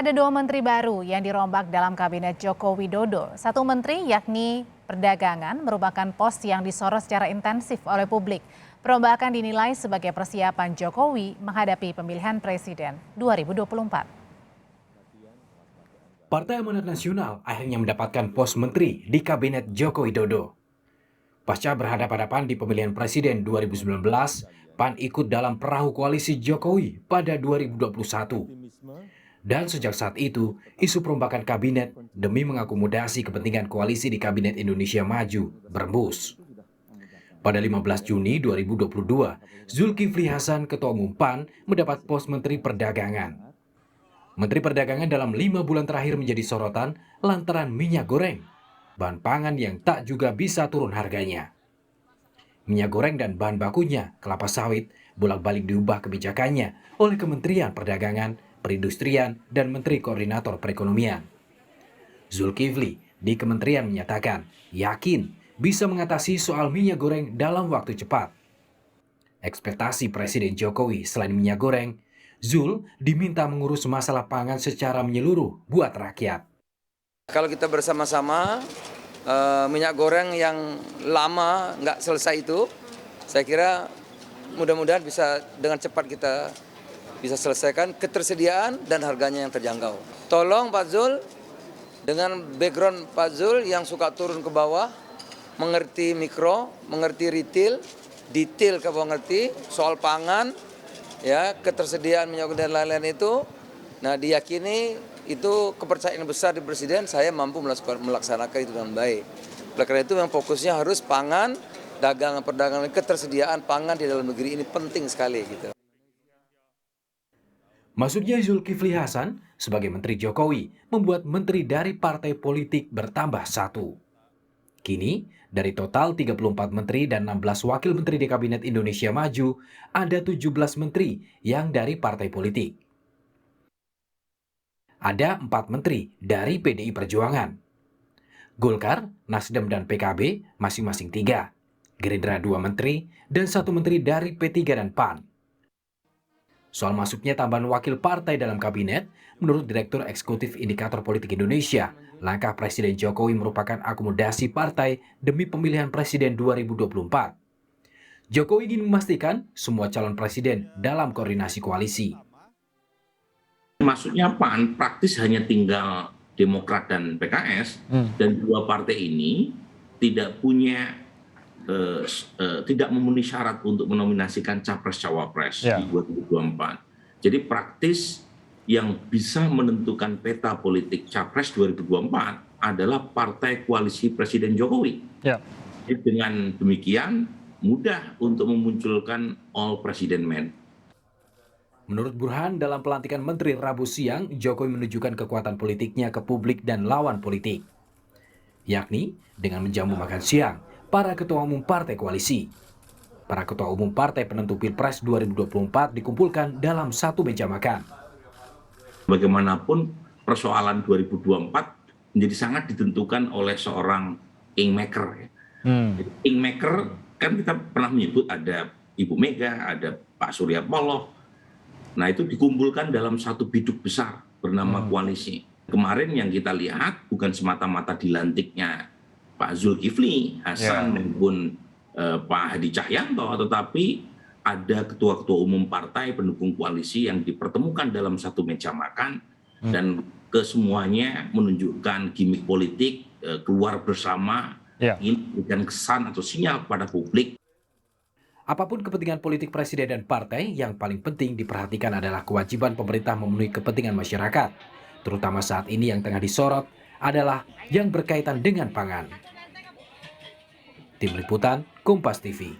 Ada dua menteri baru yang dirombak dalam kabinet Joko Widodo. Satu menteri yakni perdagangan merupakan pos yang disorot secara intensif oleh publik. Perombakan dinilai sebagai persiapan Jokowi menghadapi pemilihan presiden 2024. Partai Amanat Nasional akhirnya mendapatkan pos menteri di kabinet Joko Widodo. Pasca berhadapan-hadapan di pemilihan presiden 2019, PAN ikut dalam perahu koalisi Jokowi pada 2021. Dan sejak saat itu, isu perombakan kabinet demi mengakomodasi kepentingan koalisi di Kabinet Indonesia Maju berembus. Pada 15 Juni 2022, Zulkifli Hasan, Ketua Umum PAN, mendapat pos Menteri Perdagangan. Menteri Perdagangan dalam 5 bulan terakhir menjadi sorotan lantaran minyak goreng, bahan pangan yang tak juga bisa turun harganya. Minyak goreng dan bahan bakunya, kelapa sawit, bolak-balik diubah kebijakannya oleh Kementerian Perdagangan, Perindustrian, dan Menteri Koordinator Perekonomian. Zulkifli di kementerian menyatakan yakin bisa mengatasi soal minyak goreng dalam waktu cepat. Ekspektasi Presiden Jokowi selain minyak goreng, Zul diminta mengurus masalah pangan secara menyeluruh buat rakyat. Kalau kita bersama-sama, minyak goreng yang lama nggak selesai itu, saya kira mudah-mudahan bisa dengan cepat kita bisa selesaikan ketersediaan dan harganya yang terjangkau. Tolong Pak Zul, dengan background Pak Zul yang suka turun ke bawah, mengerti mikro, mengerti retail, detail kalau mengerti soal pangan, ya ketersediaan minyak dan lain-lain itu, nah diyakini itu kepercayaan besar di Presiden, saya mampu melaksanakan itu dengan baik. Oleh karena itu memang fokusnya harus pangan, dagangan, perdagangan, ketersediaan pangan di dalam negeri ini penting sekali gitu. Masuknya Zulkifli Hasan sebagai Menteri Jokowi membuat menteri dari partai politik bertambah satu. Kini, dari total 34 menteri dan 16 wakil menteri di Kabinet Indonesia Maju, ada 17 menteri yang dari partai politik. Ada 4 menteri dari PDI Perjuangan. Golkar, Nasdem, dan PKB masing-masing 3. Gerindra 2 menteri, dan 1 menteri dari P3 dan PAN. Soal masuknya tambahan wakil partai dalam kabinet, menurut Direktur Eksekutif Indikator Politik Indonesia, langkah Presiden Jokowi merupakan akomodasi partai demi pemilihan Presiden 2024. Jokowi ingin memastikan semua calon presiden dalam koordinasi koalisi. Maksudnya PAN praktis hanya tinggal Demokrat dan PKS, dan dua partai ini tidak punya tidak memenuhi syarat untuk menominasikan capres-cawapres di 2024. Jadi praktis yang bisa menentukan peta politik capres 2024 adalah partai koalisi Presiden Jokowi. Jadi dengan demikian mudah untuk memunculkan all president man. Menurut Burhan, dalam pelantikan menteri Rabu siang, Jokowi menunjukkan kekuatan politiknya ke publik dan lawan politik, yakni dengan menjamu makan siang para ketua umum partai koalisi. Para ketua umum partai penentu Pilpres 2024 dikumpulkan dalam satu meja makan. Bagaimanapun persoalan 2024 menjadi sangat ditentukan oleh seorang kingmaker. Kingmaker kan kita pernah menyebut ada Ibu Mega, ada Pak Surya Paloh. Nah itu dikumpulkan dalam satu biduk besar bernama koalisi. Kemarin yang kita lihat bukan semata-mata dilantiknya Pak Zulkifli Hasan maupun Pak Hadi Cahyanto, tetapi ada ketua-ketua umum partai pendukung koalisi yang dipertemukan dalam satu meja makan dan kesemuanya menunjukkan gimmick politik, keluar bersama, ingin memberikan kesan atau sinyal kepada publik. Apapun kepentingan politik presiden dan partai, yang paling penting diperhatikan adalah kewajiban pemerintah memenuhi kepentingan masyarakat, terutama saat ini yang tengah disorot adalah yang berkaitan dengan pangan. Tim Liputan, Kompas TV.